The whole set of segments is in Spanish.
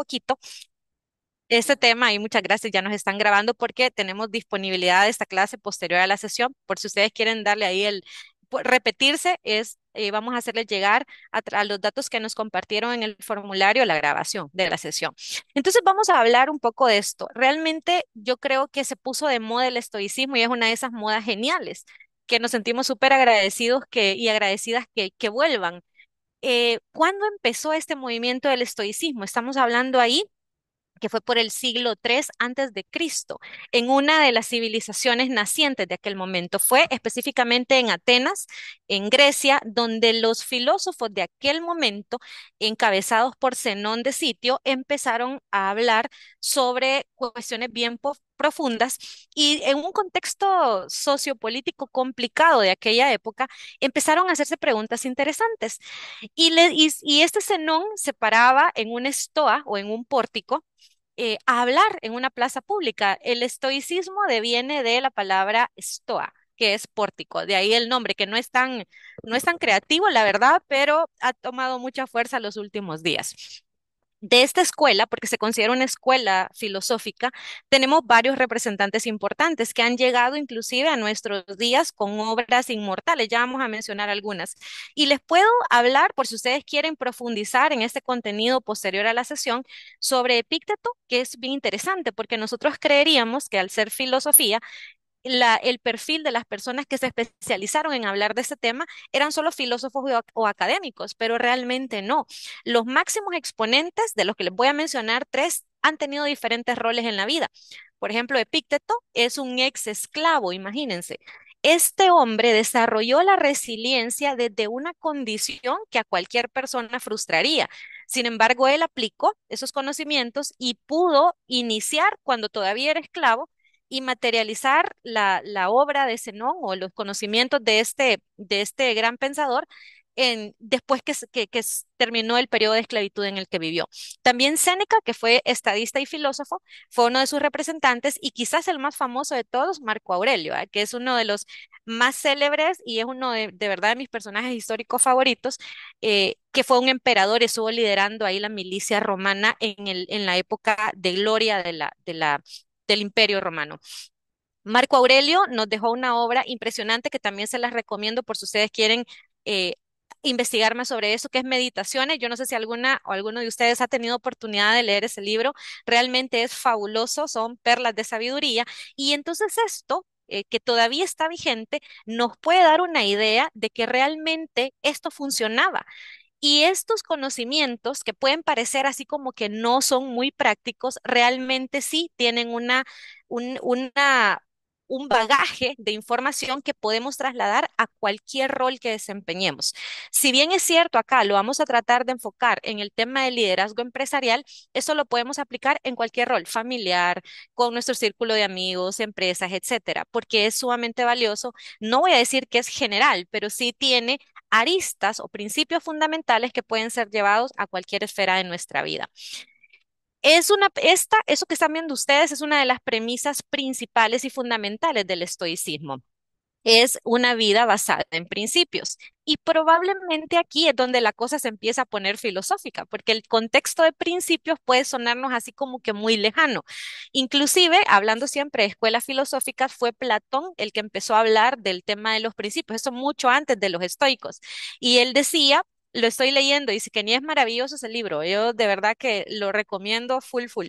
poquito este tema y muchas gracias, ya nos están grabando porque tenemos disponibilidad de esta clase posterior a la sesión. Por si ustedes quieren darle ahí repetirse, vamos a hacerles llegar a los datos que nos compartieron en el formulario la grabación de la sesión. Entonces vamos a hablar un poco de esto. Realmente yo creo que se puso de moda el estoicismo y es una de esas modas geniales que nos sentimos súper agradecidos y agradecidas que vuelvan. ¿Cuándo empezó este movimiento del estoicismo? Estamos hablando ahí que fue por el siglo III antes de Cristo, en una de las civilizaciones nacientes de aquel momento. Fue específicamente en Atenas, en Grecia, donde los filósofos de aquel momento, encabezados por Zenón de Sitio, empezaron a hablar sobre cuestiones bien profundas y en un contexto sociopolítico complicado de aquella época, empezaron a hacerse preguntas interesantes. Y este Zenón se paraba en una estoa o en un pórtico a hablar en una plaza pública. El estoicismo deviene de la palabra stoa, que es pórtico, de ahí el nombre, que no es tan creativo, la verdad, pero ha tomado mucha fuerza los últimos días. De esta escuela, porque se considera una escuela filosófica, tenemos varios representantes importantes que han llegado inclusive a nuestros días con obras inmortales. Ya vamos a mencionar algunas. Y les puedo hablar, por si ustedes quieren profundizar en este contenido posterior a la sesión, sobre Epícteto, que es bien interesante, porque nosotros creeríamos que al ser filosofía, el perfil de las personas que se especializaron en hablar de ese tema eran solo filósofos o académicos, pero realmente no. Los máximos exponentes, de los que les voy a mencionar tres, han tenido diferentes roles en la vida. Por ejemplo, Epícteto es un ex esclavo, imagínense. Este hombre desarrolló la resiliencia desde una condición que a cualquier persona frustraría. Sin embargo, él aplicó esos conocimientos y pudo iniciar cuando todavía era esclavo y materializar la obra de Zenón o los conocimientos de este gran pensador después terminó el periodo de esclavitud en el que vivió. También Séneca, que fue estadista y filósofo, fue uno de sus representantes y quizás el más famoso de todos, Marco Aurelio, que es uno de los más célebres y es uno de verdad de mis personajes históricos favoritos, que fue un emperador, estuvo liderando ahí la milicia romana en la época de gloria del Imperio Romano. Marco Aurelio nos dejó una obra impresionante que también se las recomiendo por si ustedes quieren eh, investigar más sobre eso, que es Meditaciones. Yo no sé si alguna o alguno de ustedes ha tenido oportunidad de leer ese libro. Realmente es fabuloso, son perlas de sabiduría. Y entonces esto, que todavía está vigente, nos puede dar una idea de que realmente esto funcionaba. Y estos conocimientos que pueden parecer así como que no son muy prácticos, realmente sí tienen un bagaje de información que podemos trasladar a cualquier rol que desempeñemos. Si bien es cierto, acá lo vamos a tratar de enfocar en el tema del liderazgo empresarial, eso lo podemos aplicar en cualquier rol, familiar, con nuestro círculo de amigos, empresas, etcétera, porque es sumamente valioso. No voy a decir que es general, pero sí tiene aristas o principios fundamentales que pueden ser llevados a cualquier esfera de nuestra vida. Eso que están viendo ustedes es una de las premisas principales y fundamentales del estoicismo. Es una vida basada en principios. Y probablemente aquí es donde la cosa se empieza a poner filosófica, porque el contexto de principios puede sonarnos así como que muy lejano. Inclusive, hablando siempre de escuelas filosóficas, fue Platón el que empezó a hablar del tema de los principios, eso mucho antes de los estoicos. Y él decía, lo estoy leyendo, dice que ni es maravilloso ese libro, yo de verdad que lo recomiendo full, full.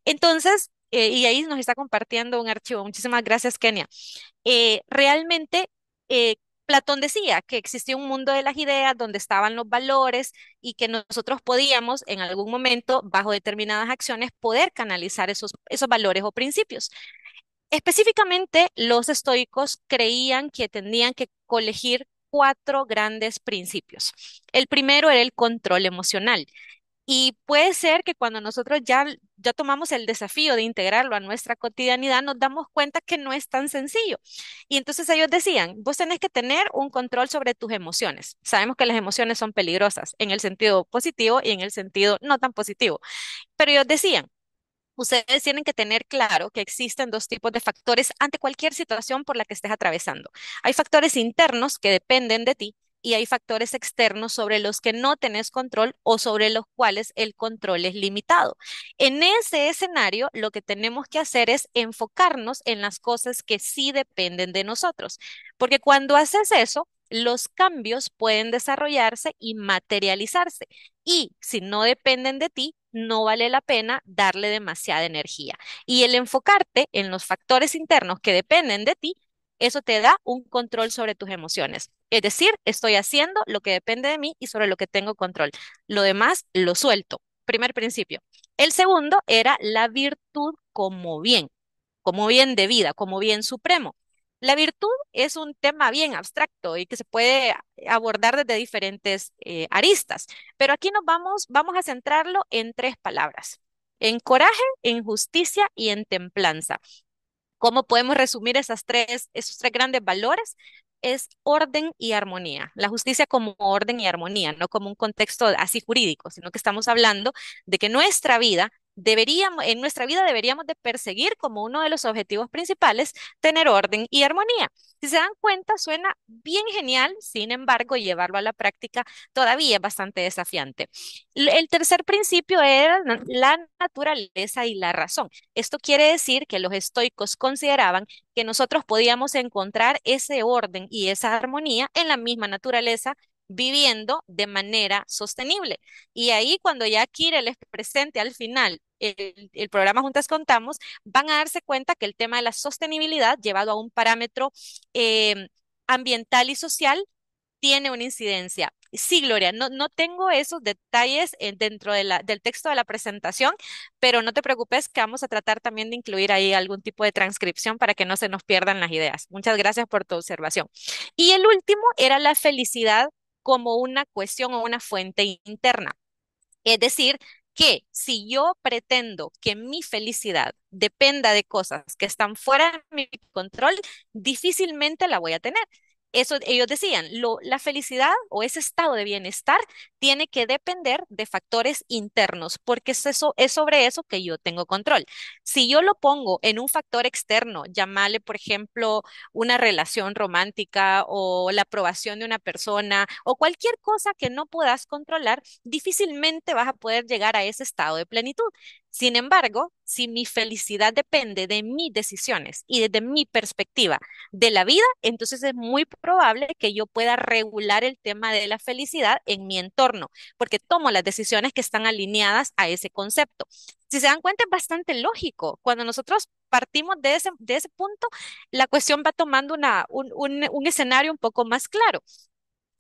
Entonces, y ahí nos está compartiendo un archivo. Muchísimas gracias, Kenia. Realmente, Platón decía que existía un mundo de las ideas donde estaban los valores y que nosotros podíamos en algún momento, bajo determinadas acciones, poder canalizar esos valores o principios. Específicamente, los estoicos creían que tenían que colegir cuatro grandes principios. El primero era el control emocional. Y puede ser que cuando nosotros ya tomamos el desafío de integrarlo a nuestra cotidianidad, nos damos cuenta que no es tan sencillo. Y entonces ellos decían, vos tenés que tener un control sobre tus emociones. Sabemos que las emociones son peligrosas en el sentido positivo y en el sentido no tan positivo. Pero ellos decían, ustedes tienen que tener claro que existen dos tipos de factores ante cualquier situación por la que estés atravesando. Hay factores internos que dependen de ti y hay factores externos sobre los que no tenés control o sobre los cuales el control es limitado. En ese escenario, lo que tenemos que hacer es enfocarnos en las cosas que sí dependen de nosotros, porque cuando haces eso, los cambios pueden desarrollarse y materializarse. Y si no dependen de ti, no vale la pena darle demasiada energía. Y el enfocarte en los factores internos que dependen de ti, eso te da un control sobre tus emociones. Es decir, estoy haciendo lo que depende de mí y sobre lo que tengo control. Lo demás lo suelto. Primer principio. El segundo era la virtud como bien de vida, como bien supremo. La virtud es un tema bien abstracto y que se puede abordar desde diferentes aristas, pero aquí vamos a centrarlo en tres palabras: en coraje, en justicia y en templanza. ¿Cómo podemos resumir esos tres grandes valores? Es orden y armonía. La justicia como orden y armonía, no como un contexto así jurídico, sino que estamos hablando de que en nuestra vida deberíamos de perseguir como uno de los objetivos principales tener orden y armonía. Si se dan cuenta, suena bien genial, sin embargo, llevarlo a la práctica todavía es bastante desafiante. El tercer principio era la naturaleza y la razón. Esto quiere decir que los estoicos consideraban que nosotros podíamos encontrar ese orden y esa armonía en la misma naturaleza, viviendo de manera sostenible. Y ahí, cuando ya Kire les presente al final el programa Juntas Contamos, van a darse cuenta que el tema de la sostenibilidad llevado a un parámetro ambiental y social tiene una incidencia. Sí, Gloria, no tengo esos detalles dentro del texto de la presentación, pero no te preocupes que vamos a tratar también de incluir ahí algún tipo de transcripción para que no se nos pierdan las ideas. Muchas gracias por tu observación. Y el último era la felicidad como una cuestión o una fuente interna. Es decir, que si yo pretendo que mi felicidad dependa de cosas que están fuera de mi control, difícilmente la voy a tener. Eso ellos decían, la felicidad o ese estado de bienestar tiene que depender de factores internos, porque es sobre eso que yo tengo control. Si yo lo pongo en un factor externo, llamarle, por ejemplo, una relación romántica o la aprobación de una persona o cualquier cosa que no puedas controlar, difícilmente vas a poder llegar a ese estado de plenitud. Sin embargo, si mi felicidad depende de mis decisiones y desde mi perspectiva de la vida, entonces es muy probable que yo pueda regular el tema de la felicidad en mi entorno, porque tomo las decisiones que están alineadas a ese concepto. Si se dan cuenta, es bastante lógico. Cuando nosotros partimos de ese punto, la cuestión va tomando un escenario un poco más claro.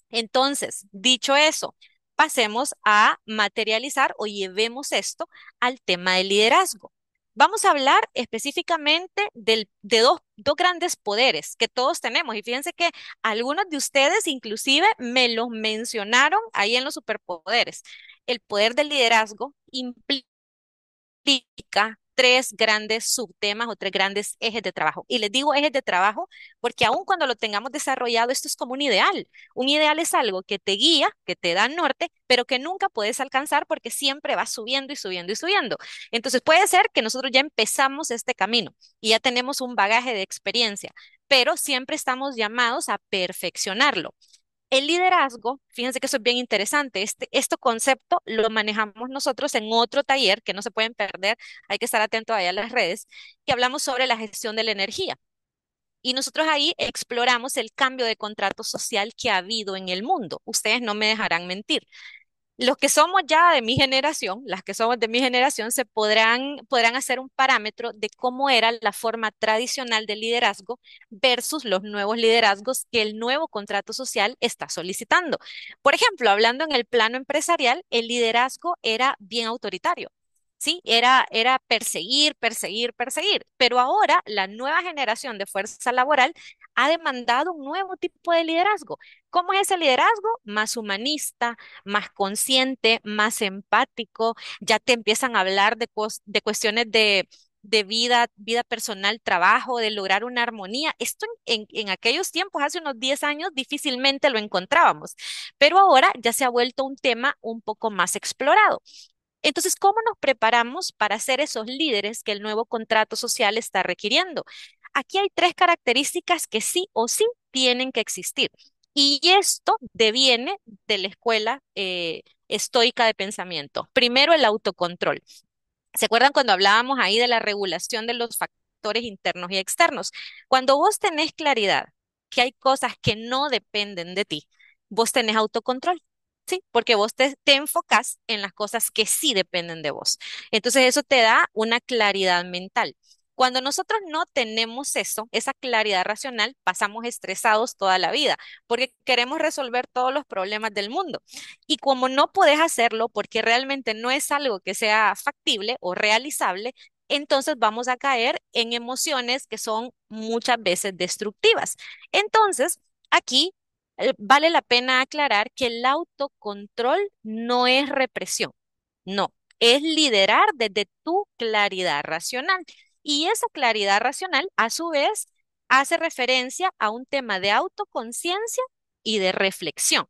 Entonces, dicho eso, pasemos a materializar o llevemos esto al tema del liderazgo. Vamos a hablar específicamente de dos grandes poderes que todos tenemos. Y fíjense que algunos de ustedes inclusive me los mencionaron ahí en los superpoderes. El poder del liderazgo implica tres grandes subtemas o tres grandes ejes de trabajo. Y les digo ejes de trabajo porque aun cuando lo tengamos desarrollado, esto es como un ideal. Un ideal es algo que te guía, que te da norte, pero que nunca puedes alcanzar porque siempre va subiendo y subiendo y subiendo. Entonces puede ser que nosotros ya empezamos este camino y ya tenemos un bagaje de experiencia, pero siempre estamos llamados a perfeccionarlo. El liderazgo, fíjense que eso es bien interesante. Este concepto lo manejamos nosotros en otro taller que no se pueden perder. Hay que estar atento ahí a las redes, que hablamos sobre la gestión de la energía. Y nosotros ahí exploramos el cambio de contrato social que ha habido en el mundo. Ustedes no me dejarán mentir. Los que somos ya de mi generación, las que somos de mi generación, podrán hacer un parámetro de cómo era la forma tradicional de liderazgo versus los nuevos liderazgos que el nuevo contrato social está solicitando. Por ejemplo, hablando en el plano empresarial, el liderazgo era bien autoritario. Sí, era perseguir, perseguir, perseguir. Pero ahora la nueva generación de fuerza laboral ha demandado un nuevo tipo de liderazgo. ¿Cómo es ese liderazgo? Más humanista, más consciente, más empático, ya te empiezan a hablar de cuestiones de vida personal, trabajo, de lograr una armonía. Esto en aquellos tiempos, hace unos 10 años, difícilmente lo encontrábamos, pero ahora ya se ha vuelto un tema un poco más explorado. Entonces, ¿cómo nos preparamos para ser esos líderes que el nuevo contrato social está requiriendo? Aquí hay tres características que sí o sí tienen que existir. Y esto deviene de la escuela estoica de pensamiento. Primero, el autocontrol. ¿Se acuerdan cuando hablábamos ahí de la regulación de los factores internos y externos? Cuando vos tenés claridad que hay cosas que no dependen de ti, vos tenés autocontrol. Sí, porque vos te enfocás en las cosas que sí dependen de vos. Entonces eso te da una claridad mental. Cuando nosotros no tenemos eso, esa claridad racional, pasamos estresados toda la vida porque queremos resolver todos los problemas del mundo. Y como no podés hacerlo porque realmente no es algo que sea factible o realizable, entonces vamos a caer en emociones que son muchas veces destructivas. Entonces, aquí vale la pena aclarar que el autocontrol no es represión, no, es liderar desde tu claridad racional. Y esa claridad racional, a su vez, hace referencia a un tema de autoconciencia y de reflexión.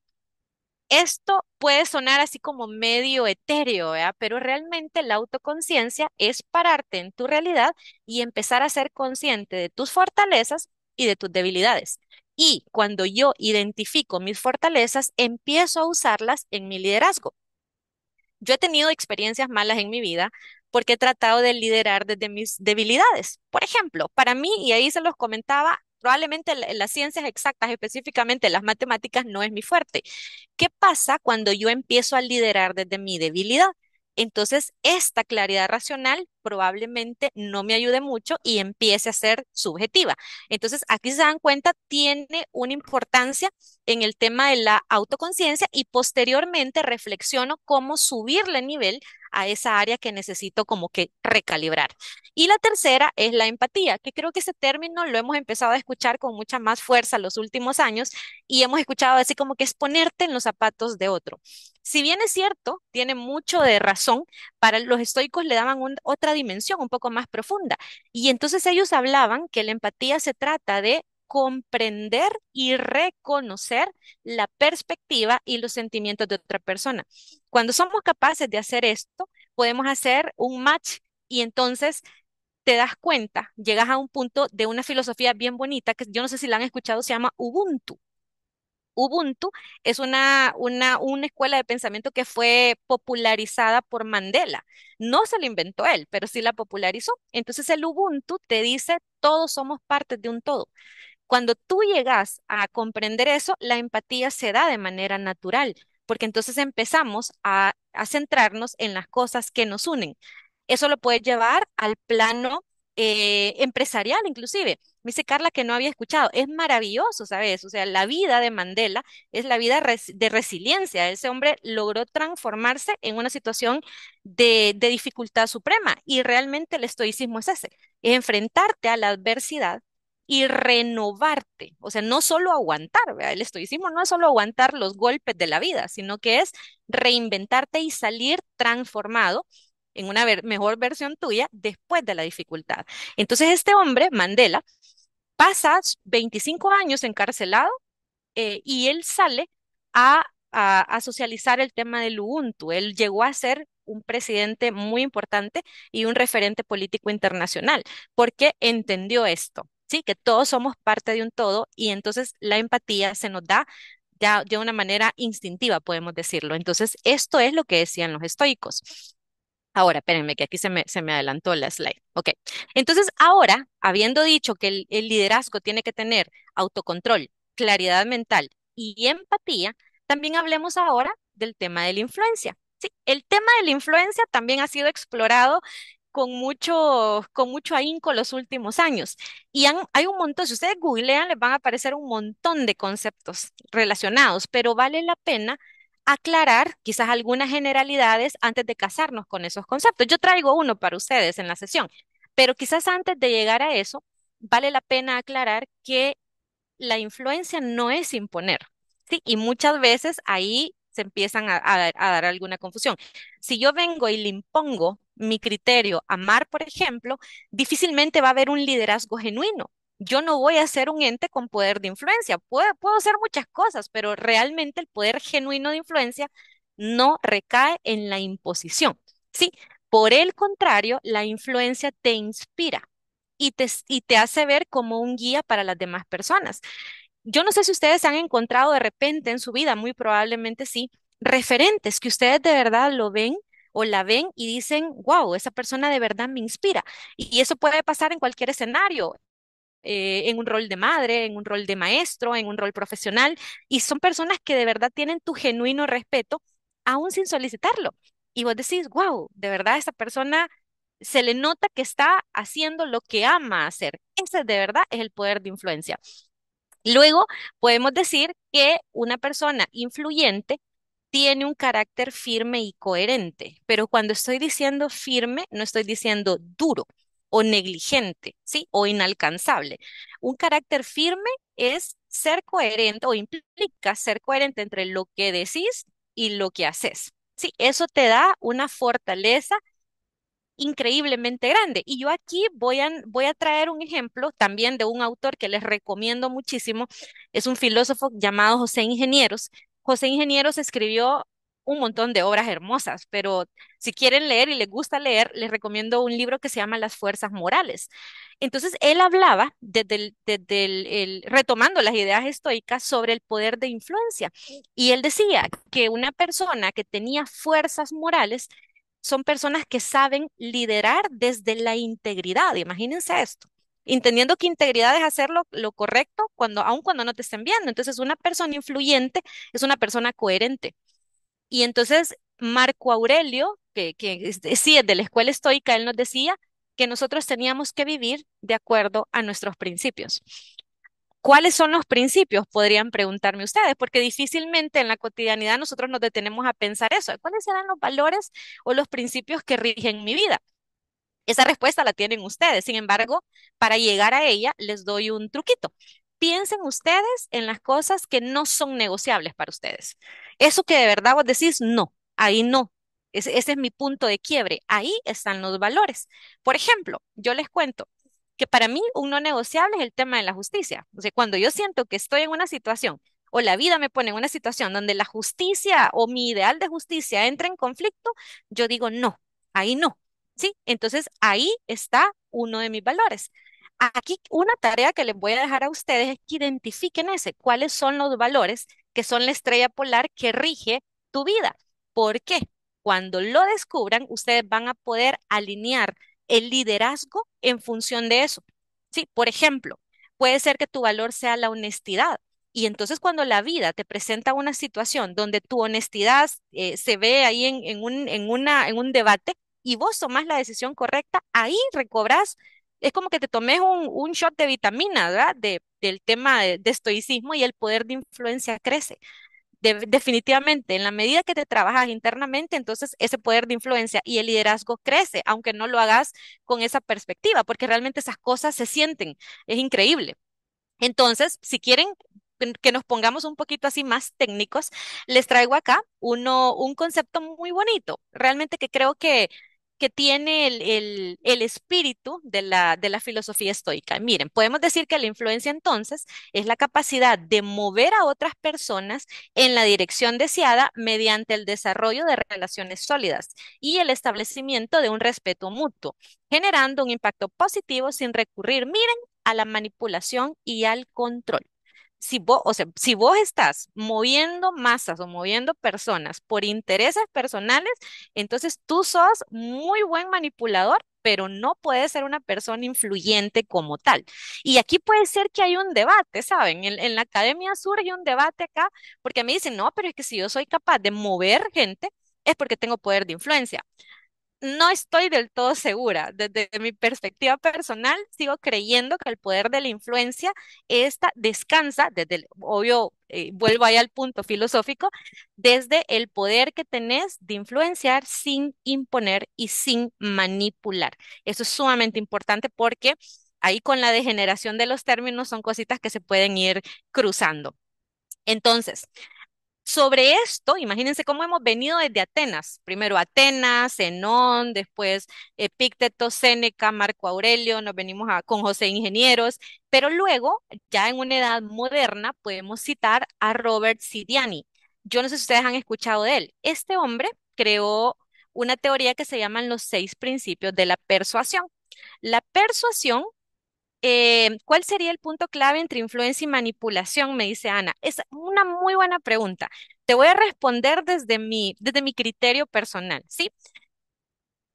Esto puede sonar así como medio etéreo, ¿verdad? Pero realmente la autoconciencia es pararte en tu realidad y empezar a ser consciente de tus fortalezas y de tus debilidades. Y cuando yo identifico mis fortalezas, empiezo a usarlas en mi liderazgo. Yo he tenido experiencias malas en mi vida porque he tratado de liderar desde mis debilidades. Por ejemplo, para mí, y ahí se los comentaba, probablemente las ciencias exactas, específicamente las matemáticas, no es mi fuerte. ¿Qué pasa cuando yo empiezo a liderar desde mi debilidad? Entonces, esta claridad racional probablemente no me ayude mucho y empiece a ser subjetiva. Entonces, aquí se dan cuenta, tiene una importancia en el tema de la autoconciencia y posteriormente reflexiono cómo subirle nivel a esa área que necesito como que recalibrar. Y la tercera es la empatía, que creo que ese término lo hemos empezado a escuchar con mucha más fuerza los últimos años y hemos escuchado así como que es ponerte en los zapatos de otro. Si bien es cierto, tiene mucho de razón, para los estoicos le daban otra dimensión un poco más profunda. Y entonces ellos hablaban que la empatía se trata de comprender y reconocer la perspectiva y los sentimientos de otra persona. Cuando somos capaces de hacer esto, podemos hacer un match y entonces te das cuenta, llegas a un punto de una filosofía bien bonita que yo no sé si la han escuchado, se llama Ubuntu. Ubuntu es una escuela de pensamiento que fue popularizada por Mandela. No se la inventó él, pero sí la popularizó. Entonces el Ubuntu te dice, todos somos partes de un todo. Cuando tú llegas a comprender eso, la empatía se da de manera natural, porque entonces empezamos a centrarnos en las cosas que nos unen. Eso lo puedes llevar al plano empresarial, inclusive. Me dice Carla que no había escuchado. Es maravilloso, ¿sabes? O sea, la vida de Mandela es la vida de resiliencia. Ese hombre logró transformarse en una situación de dificultad suprema y realmente el estoicismo es ese, es enfrentarte a la adversidad y renovarte, o sea, no solo aguantar, ¿verdad? El estoicismo no es solo aguantar los golpes de la vida, sino que es reinventarte y salir transformado en una mejor versión tuya después de la dificultad. Entonces, este hombre, Mandela, pasa 25 años encarcelado y él sale a, a socializar el tema del Ubuntu. Él llegó a ser un presidente muy importante y un referente político internacional, porque entendió esto, ¿sí? Que todos somos parte de un todo y entonces la empatía se nos da ya de una manera instintiva, podemos decirlo. Entonces, esto es lo que decían los estoicos. Ahora, espérenme, que aquí se me adelantó la slide. Ok. Entonces, ahora, habiendo dicho que el liderazgo tiene que tener autocontrol, claridad mental y empatía, también hablemos ahora del tema de la influencia. Sí, el tema de la influencia también ha sido explorado con mucho ahínco los últimos años. Y hay un montón, si ustedes googlean, les van a aparecer un montón de conceptos relacionados, pero vale la pena aclarar quizás algunas generalidades antes de casarnos con esos conceptos. Yo traigo uno para ustedes en la sesión, pero quizás antes de llegar a eso, vale la pena aclarar que la influencia no es imponer, ¿sí? Y muchas veces ahí se empiezan a dar alguna confusión. Si yo vengo y le impongo mi criterio a Mar, por ejemplo, difícilmente va a haber un liderazgo genuino. Yo no voy a ser un ente con poder de influencia. Puedo hacer muchas cosas, pero realmente el poder genuino de influencia no recae en la imposición, ¿sí? Por el contrario, la influencia te inspira y te hace ver como un guía para las demás personas. Yo no sé si ustedes han encontrado de repente en su vida, muy probablemente sí, referentes que ustedes de verdad lo ven o la ven y dicen, wow, esa persona de verdad me inspira. Y eso puede pasar en cualquier escenario, en un rol de madre, en un rol de maestro, en un rol profesional, y son personas que de verdad tienen tu genuino respeto, aún sin solicitarlo. Y vos decís, wow, de verdad esta persona se le nota que está haciendo lo que ama hacer. Ese de verdad es el poder de influencia. Luego, podemos decir que una persona influyente tiene un carácter firme y coherente, pero cuando estoy diciendo firme, no estoy diciendo duro o negligente, ¿sí? O inalcanzable. Un carácter firme es ser coherente o implica ser coherente entre lo que decís y lo que haces. Sí, eso te da una fortaleza increíblemente grande. Y yo aquí voy a traer un ejemplo también de un autor que les recomiendo muchísimo. Es un filósofo llamado José Ingenieros. José Ingenieros escribió un montón de obras hermosas, pero si quieren leer y les gusta leer, les recomiendo un libro que se llama Las Fuerzas Morales. Entonces, él hablaba retomando las ideas estoicas sobre el poder de influencia. Y él decía que una persona que tenía fuerzas morales son personas que saben liderar desde la integridad. Imagínense esto. Entendiendo que integridad es hacer lo correcto aun cuando no te estén viendo. Entonces, una persona influyente es una persona coherente. Y entonces, Marco Aurelio, sí es de la escuela estoica, él nos decía que nosotros teníamos que vivir de acuerdo a nuestros principios. ¿Cuáles son los principios? Podrían preguntarme ustedes, porque difícilmente en la cotidianidad nosotros nos detenemos a pensar eso. ¿Cuáles serán los valores o los principios que rigen mi vida? Esa respuesta la tienen ustedes. Sin embargo, para llegar a ella, les doy un truquito. Piensen ustedes en las cosas que no son negociables para ustedes. Eso que de verdad vos decís, no, ahí no. Ese es mi punto de quiebre. Ahí están los valores. Por ejemplo, yo les cuento que para mí un no negociable es el tema de la justicia. O sea, cuando yo siento que estoy en una situación o la vida me pone en una situación donde la justicia o mi ideal de justicia entra en conflicto, yo digo, no, ahí no. ¿Sí? Entonces ahí está uno de mis valores. Aquí una tarea que les voy a dejar a ustedes es que identifiquen cuáles son los valores que son la estrella polar que rige tu vida. ¿Por qué? Cuando lo descubran, ustedes van a poder alinear el liderazgo en función de eso. Sí, por ejemplo, puede ser que tu valor sea la honestidad. Y entonces cuando la vida te presenta una situación donde tu honestidad se ve ahí en un debate, y vos tomás la decisión correcta, ahí recobras, es como que te tomes un shot de vitamina, ¿verdad? Del tema de estoicismo y el poder de influencia crece. Definitivamente, en la medida que te trabajas internamente, entonces ese poder de influencia y el liderazgo crece, aunque no lo hagas con esa perspectiva, porque realmente esas cosas se sienten, es increíble. Entonces, si quieren que nos pongamos un poquito así más técnicos, les traigo acá un concepto muy bonito, realmente que creo que tiene el espíritu de la filosofía estoica. Miren, podemos decir que la influencia entonces es la capacidad de mover a otras personas en la dirección deseada mediante el desarrollo de relaciones sólidas y el establecimiento de un respeto mutuo, generando un impacto positivo sin recurrir, miren, a la manipulación y al control. Si vos, o sea, si vos estás moviendo masas o moviendo personas por intereses personales, entonces tú sos muy buen manipulador, pero no puedes ser una persona influyente como tal. Y aquí puede ser que hay un debate, ¿saben? En la academia surge un debate acá, porque me dicen, no, pero es que si yo soy capaz de mover gente, es porque tengo poder de influencia. No estoy del todo segura. Desde mi perspectiva personal, sigo creyendo que el poder de la influencia, esta descansa, obvio, vuelvo ahí al punto filosófico, desde el poder que tenés de influenciar sin imponer y sin manipular. Eso es sumamente importante porque ahí con la degeneración de los términos son cositas que se pueden ir cruzando. Entonces, sobre esto, imagínense cómo hemos venido desde Atenas. Primero Atenas, Zenón, después Epicteto, Séneca, Marco Aurelio, nos venimos con José Ingenieros, pero luego, ya en una edad moderna, podemos citar a Robert Cidiani. Yo no sé si ustedes han escuchado de él. Este hombre creó una teoría que se llaman los 6 principios de la persuasión. La persuasión ¿Cuál sería el punto clave entre influencia y manipulación? Me dice Ana. Es una muy buena pregunta. Te voy a responder desde mi criterio personal, ¿sí?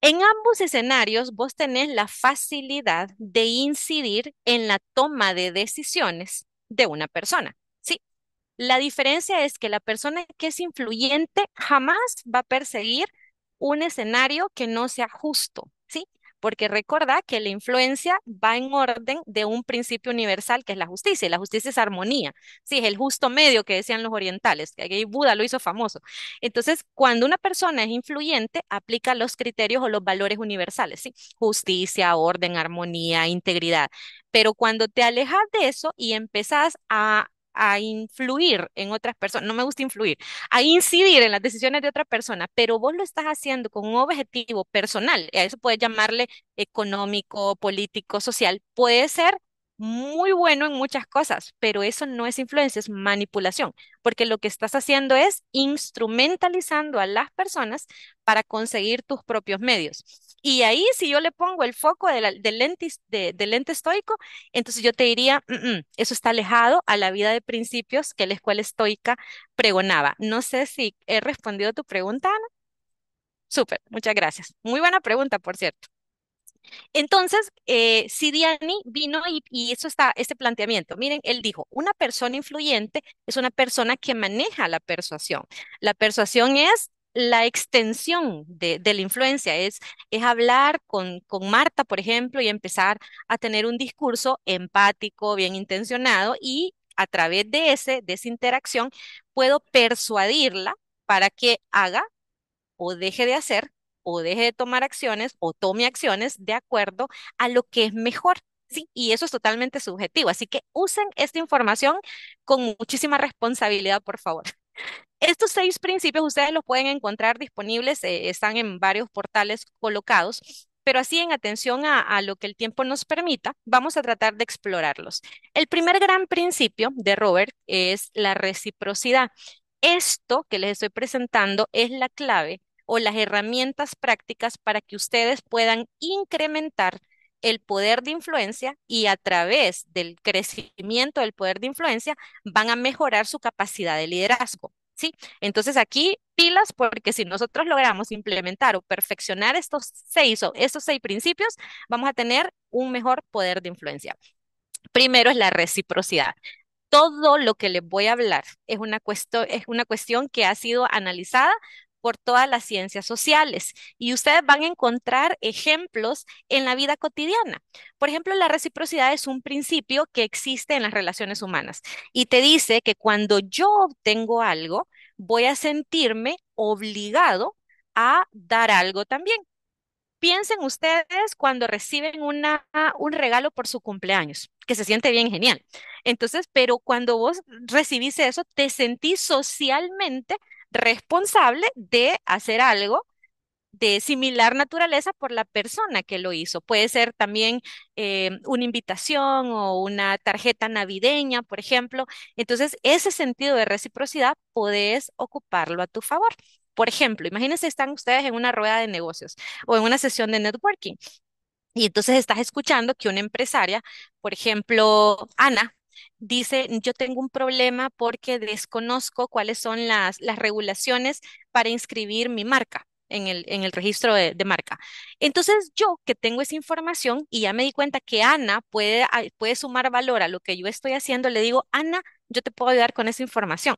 En ambos escenarios, vos tenés la facilidad de incidir en la toma de decisiones de una persona, ¿sí? La diferencia es que la persona que es influyente jamás va a perseguir un escenario que no sea justo, ¿sí? Porque recuerda que la influencia va en orden de un principio universal que es la justicia, y la justicia es armonía, sí, es el justo medio que decían los orientales, que ahí Buda lo hizo famoso. Entonces, cuando una persona es influyente, aplica los criterios o los valores universales, ¿sí? Justicia, orden, armonía, integridad. Pero cuando te alejas de eso y empezás a influir en otras personas, no me gusta influir, a incidir en las decisiones de otra persona, pero vos lo estás haciendo con un objetivo personal, y a eso puedes llamarle económico, político, social, puede ser muy bueno en muchas cosas, pero eso no es influencia, es manipulación, porque lo que estás haciendo es instrumentalizando a las personas para conseguir tus propios medios. Y ahí, si yo le pongo el foco del lente estoico, entonces yo te diría, eso está alejado a la vida de principios que la escuela estoica pregonaba. No sé si he respondido a tu pregunta, Ana. Súper, muchas gracias. Muy buena pregunta, por cierto. Entonces, Sidiani vino y hizo este planteamiento. Miren, él dijo, una persona influyente es una persona que maneja la persuasión. La persuasión es la extensión de la influencia, es hablar con Marta, por ejemplo, y empezar a tener un discurso empático, bien intencionado, y a través de esa interacción puedo persuadirla para que haga o deje de hacer o deje de tomar acciones o tome acciones de acuerdo a lo que es mejor. Sí, y eso es totalmente subjetivo. Así que usen esta información con muchísima responsabilidad, por favor. Estos 6 principios ustedes los pueden encontrar disponibles, están en varios portales colocados, pero así en atención a lo que el tiempo nos permita, vamos a tratar de explorarlos. El primer gran principio de Robert es la reciprocidad. Esto que les estoy presentando es la clave o las herramientas prácticas para que ustedes puedan incrementar el poder de influencia y a través del crecimiento del poder de influencia van a mejorar su capacidad de liderazgo. ¿Sí? Entonces aquí pilas porque si nosotros logramos implementar o perfeccionar estos seis principios, vamos a tener un mejor poder de influencia. Primero es la reciprocidad. Todo lo que les voy a hablar es una cuestión que ha sido analizada por todas las ciencias sociales y ustedes van a encontrar ejemplos en la vida cotidiana. Por ejemplo, la reciprocidad es un principio que existe en las relaciones humanas y te dice que cuando yo obtengo algo, voy a sentirme obligado a dar algo también. Piensen ustedes cuando reciben un regalo por su cumpleaños, que se siente bien genial. Entonces, pero cuando vos recibís eso, te sentís socialmente responsable de hacer algo de similar naturaleza por la persona que lo hizo. Puede ser también una invitación o una tarjeta navideña, por ejemplo. Entonces, ese sentido de reciprocidad podés ocuparlo a tu favor. Por ejemplo, imagínense, están ustedes en una rueda de negocios o en una sesión de networking y entonces estás escuchando que una empresaria, por ejemplo, Ana, dice, yo tengo un problema porque desconozco cuáles son las regulaciones para inscribir mi marca en el registro de marca. Entonces yo que tengo esa información y ya me di cuenta que Ana puede sumar valor a lo que yo estoy haciendo, le digo, Ana, yo te puedo ayudar con esa información,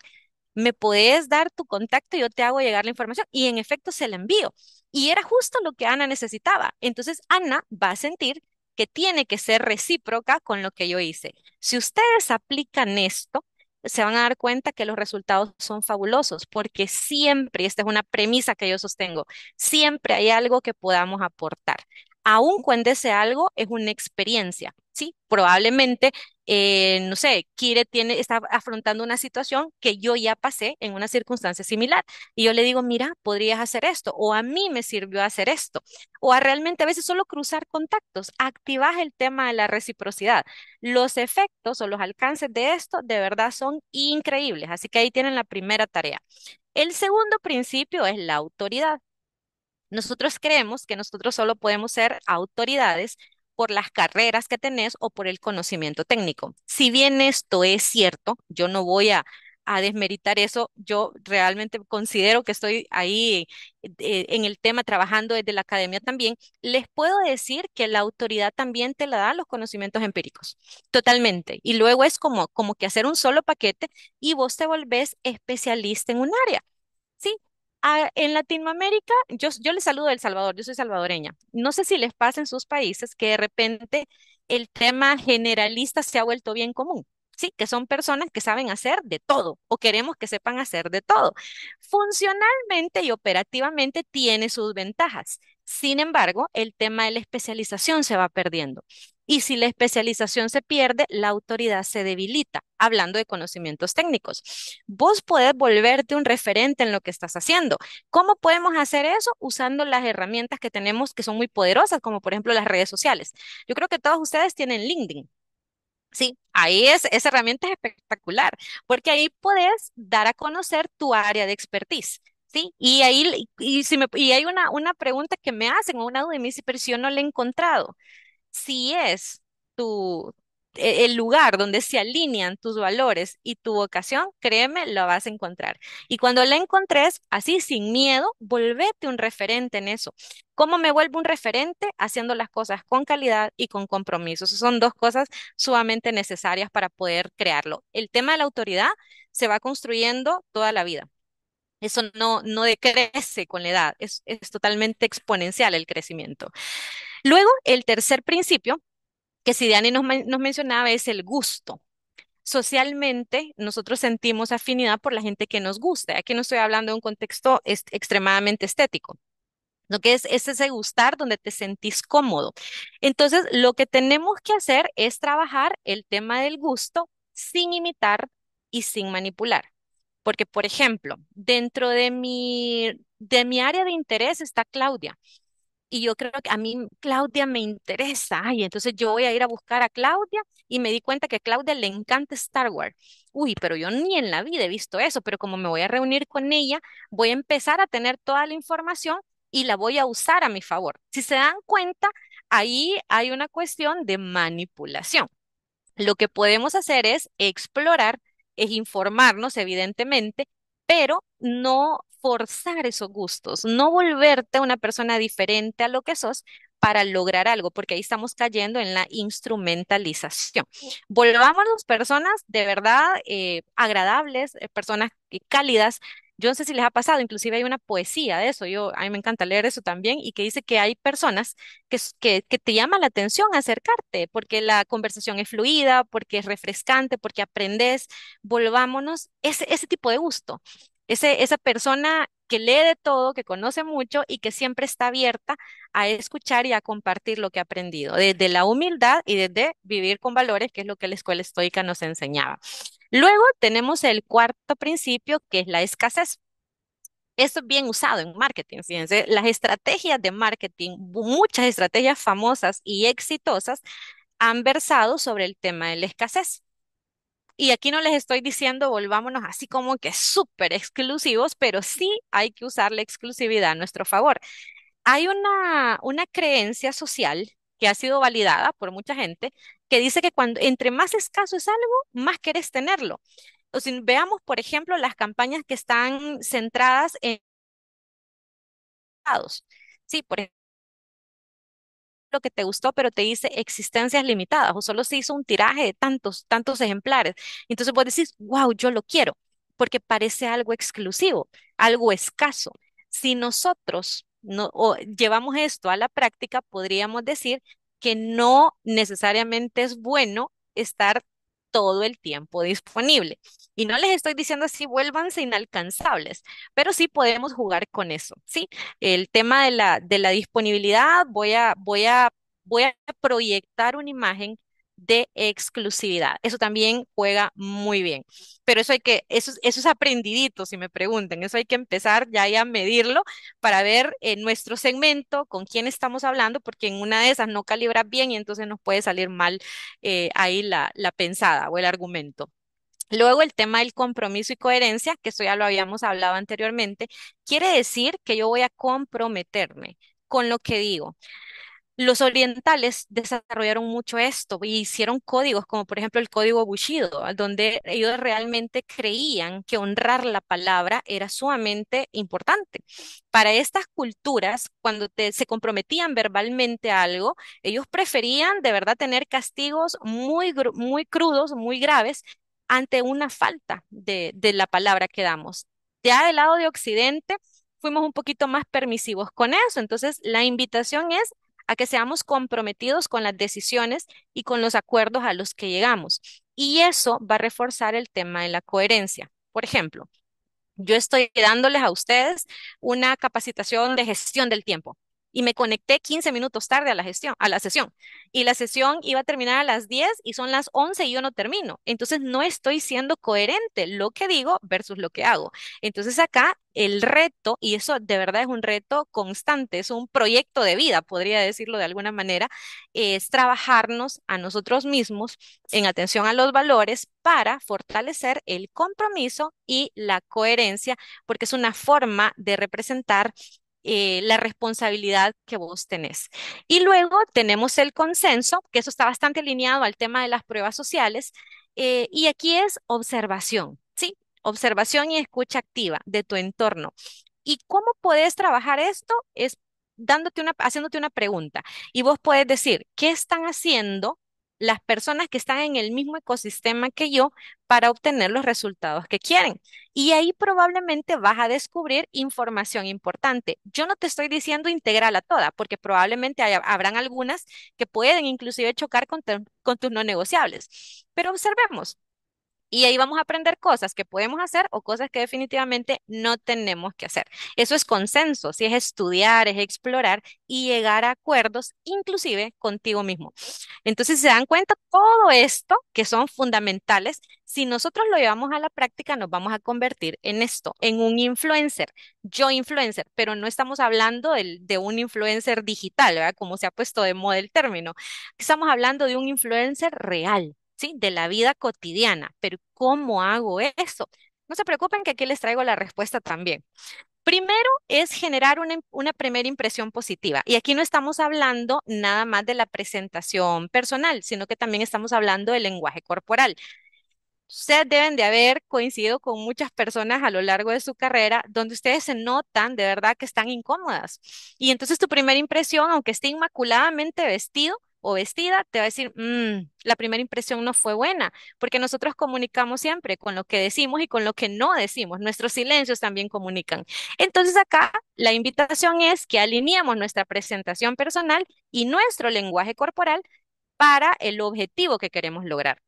me puedes dar tu contacto y yo te hago llegar la información. Y en efecto se la envío. Y era justo lo que Ana necesitaba. Entonces Ana va a sentir que tiene que ser recíproca con lo que yo hice. Si ustedes aplican esto, se van a dar cuenta que los resultados son fabulosos, porque siempre, y esta es una premisa que yo sostengo, siempre hay algo que podamos aportar. Aun cuando ese algo es una experiencia, ¿sí? Probablemente no sé, está afrontando una situación que yo ya pasé en una circunstancia similar. Y yo le digo, mira, podrías hacer esto, o a mí me sirvió hacer esto, o a realmente a veces solo cruzar contactos, activas el tema de la reciprocidad. Los efectos o los alcances de esto de verdad son increíbles, así que ahí tienen la primera tarea. El segundo principio es la autoridad. Nosotros creemos que nosotros solo podemos ser autoridades por las carreras que tenés o por el conocimiento técnico. Si bien esto es cierto, yo no voy a desmeritar eso, yo realmente considero que estoy ahí en el tema trabajando desde la academia también, les puedo decir que la autoridad también te la da los conocimientos empíricos, totalmente. Y luego es como que hacer un solo paquete y vos te volvés especialista en un área. Sí, en Latinoamérica, yo les saludo de El Salvador, yo soy salvadoreña. No sé si les pasa en sus países que de repente el tema generalista se ha vuelto bien común. Sí, que son personas que saben hacer de todo o queremos que sepan hacer de todo. Funcionalmente y operativamente tiene sus ventajas. Sin embargo, el tema de la especialización se va perdiendo. Y si la especialización se pierde, la autoridad se debilita, hablando de conocimientos técnicos. Vos podés volverte un referente en lo que estás haciendo. ¿Cómo podemos hacer eso? Usando las herramientas que tenemos que son muy poderosas, como por ejemplo las redes sociales. Yo creo que todos ustedes tienen LinkedIn. Sí, ahí esa herramienta es espectacular, porque ahí puedes dar a conocer tu área de expertise. Sí, y ahí, y hay una pregunta que me hacen o una duda y me dice, pero si yo no la he encontrado, si es tu, el lugar donde se alinean tus valores y tu vocación, créeme, lo vas a encontrar. Y cuando la encontres, así sin miedo, volvete un referente en eso. ¿Cómo me vuelvo un referente? Haciendo las cosas con calidad y con compromiso. Esas son dos cosas sumamente necesarias para poder crearlo. El tema de la autoridad se va construyendo toda la vida. Eso no decrece con la edad, es totalmente exponencial el crecimiento. Luego, el tercer principio que si Dani nos mencionaba es el gusto. Socialmente, nosotros sentimos afinidad por la gente que nos gusta. Aquí no estoy hablando de un contexto extremadamente estético, lo que es ese gustar donde te sentís cómodo. Entonces, lo que tenemos que hacer es trabajar el tema del gusto sin imitar y sin manipular. Porque, por ejemplo, dentro de mi área de interés está Claudia. Y yo creo que a mí Claudia me interesa. Ay, entonces yo voy a ir a buscar a Claudia y me di cuenta que a Claudia le encanta Star Wars. Uy, pero yo ni en la vida he visto eso, pero como me voy a reunir con ella, voy a empezar a tener toda la información y la voy a usar a mi favor. Si se dan cuenta, ahí hay una cuestión de manipulación. Lo que podemos hacer es explorar, es informarnos, evidentemente, pero no forzar esos gustos, no volverte una persona diferente a lo que sos para lograr algo, porque ahí estamos cayendo en la instrumentalización. Volvámonos personas de verdad agradables, personas cálidas. Yo no sé si les ha pasado, inclusive hay una poesía de eso, a mí me encanta leer eso también, y que dice que hay personas que te llama la atención acercarte, porque la conversación es fluida, porque es refrescante, porque aprendes. Volvámonos ese tipo de gusto, esa persona que lee de todo, que conoce mucho y que siempre está abierta a escuchar y a compartir lo que ha aprendido, desde la humildad y desde vivir con valores, que es lo que la escuela estoica nos enseñaba. Luego tenemos el cuarto principio, que es la escasez. Esto es bien usado en marketing, fíjense, las estrategias de marketing, muchas estrategias famosas y exitosas han versado sobre el tema de la escasez. Y aquí no les estoy diciendo volvámonos así como que súper exclusivos, pero sí hay que usar la exclusividad a nuestro favor. Hay una creencia social que ha sido validada por mucha gente que dice que cuando entre más escaso es algo, más querés tenerlo. O si veamos, por ejemplo, las campañas que están centradas en dados. Sí, por ejemplo, lo que te gustó, pero te dice existencias limitadas o solo se hizo un tiraje de tantos ejemplares. Entonces vos decís, wow, yo lo quiero, porque parece algo exclusivo, algo escaso. Si nosotros no, o llevamos esto a la práctica, podríamos decir que no necesariamente es bueno estar todo el tiempo disponible. Y no les estoy diciendo así, vuélvanse inalcanzables, pero sí podemos jugar con eso, ¿sí? El tema de la disponibilidad, voy a proyectar una imagen de exclusividad. Eso también juega muy bien. Pero eso es aprendidito, si me preguntan. Eso hay que empezar ya ahí a medirlo para ver en nuestro segmento con quién estamos hablando, porque en una de esas no calibras bien y entonces nos puede salir mal ahí la pensada o el argumento. Luego el tema del compromiso y coherencia, que eso ya lo habíamos hablado anteriormente, quiere decir que yo voy a comprometerme con lo que digo. Los orientales desarrollaron mucho esto y hicieron códigos como por ejemplo el código Bushido, donde ellos realmente creían que honrar la palabra era sumamente importante. Para estas culturas, cuando se comprometían verbalmente a algo, ellos preferían de verdad tener castigos muy crudos, muy graves ante una falta de la palabra que damos. Ya del lado de Occidente, fuimos un poquito más permisivos con eso. Entonces, la invitación es a que seamos comprometidos con las decisiones y con los acuerdos a los que llegamos. Y eso va a reforzar el tema de la coherencia. Por ejemplo, yo estoy dándoles a ustedes una capacitación de gestión del tiempo y me conecté 15 minutos tarde a a la sesión. Y la sesión iba a terminar a las 10 y son las 11 y yo no termino. Entonces no estoy siendo coherente lo que digo versus lo que hago. Entonces acá el reto, y eso de verdad es un reto constante, es un proyecto de vida, podría decirlo de alguna manera, es trabajarnos a nosotros mismos en atención a los valores para fortalecer el compromiso y la coherencia, porque es una forma de representar la responsabilidad que vos tenés. Y luego tenemos el consenso, que eso está bastante alineado al tema de las pruebas sociales, y aquí es observación, ¿sí? Observación y escucha activa de tu entorno. ¿Y cómo puedes trabajar esto? Es haciéndote una pregunta. Y vos puedes decir, ¿qué están haciendo las personas que están en el mismo ecosistema que yo para obtener los resultados que quieren? Y ahí probablemente vas a descubrir información importante. Yo no te estoy diciendo integral a toda, porque probablemente habrán algunas que pueden inclusive chocar con tus no negociables. Pero observemos. Y ahí vamos a aprender cosas que podemos hacer o cosas que definitivamente no tenemos que hacer. Eso es consenso, si es estudiar, es explorar y llegar a acuerdos, inclusive contigo mismo. Entonces, si se dan cuenta, todo esto que son fundamentales, si nosotros lo llevamos a la práctica, nos vamos a convertir en esto, en un influencer, yo influencer, pero no estamos hablando de un influencer digital, ¿verdad? Como se ha puesto de moda el término. Estamos hablando de un influencer real. ¿Sí? De la vida cotidiana. Pero ¿cómo hago eso? No se preocupen que aquí les traigo la respuesta también. Primero es generar una primera impresión positiva. Y aquí no estamos hablando nada más de la presentación personal, sino que también estamos hablando del lenguaje corporal. Ustedes deben de haber coincidido con muchas personas a lo largo de su carrera donde ustedes se notan de verdad que están incómodas. Y entonces tu primera impresión, aunque esté inmaculadamente vestido o vestida, te va a decir, la primera impresión no fue buena, porque nosotros comunicamos siempre con lo que decimos y con lo que no decimos. Nuestros silencios también comunican. Entonces acá la invitación es que alineemos nuestra presentación personal y nuestro lenguaje corporal para el objetivo que queremos lograr.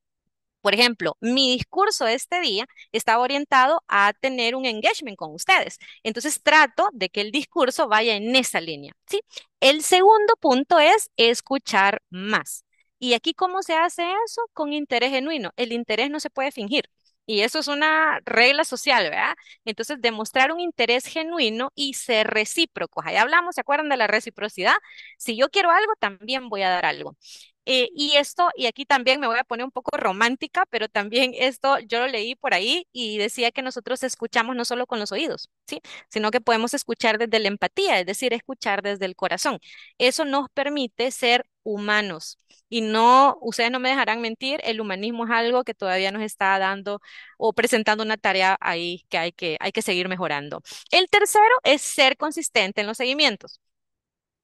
Por ejemplo, mi discurso de este día estaba orientado a tener un engagement con ustedes. Entonces trato de que el discurso vaya en esa línea, ¿sí? El segundo punto es escuchar más. ¿Y aquí cómo se hace eso? Con interés genuino. El interés no se puede fingir. Y eso es una regla social, ¿verdad? Entonces, demostrar un interés genuino y ser recíprocos. Ahí hablamos, ¿se acuerdan de la reciprocidad? Si yo quiero algo, también voy a dar algo. Y esto, y aquí también me voy a poner un poco romántica, pero también esto yo lo leí por ahí y decía que nosotros escuchamos no solo con los oídos, ¿sí? Sino que podemos escuchar desde la empatía, es decir, escuchar desde el corazón. Eso nos permite ser humanos. Y no, ustedes no me dejarán mentir, el humanismo es algo que todavía nos está dando o presentando una tarea ahí que hay que seguir mejorando. El tercero es ser consistente en los seguimientos.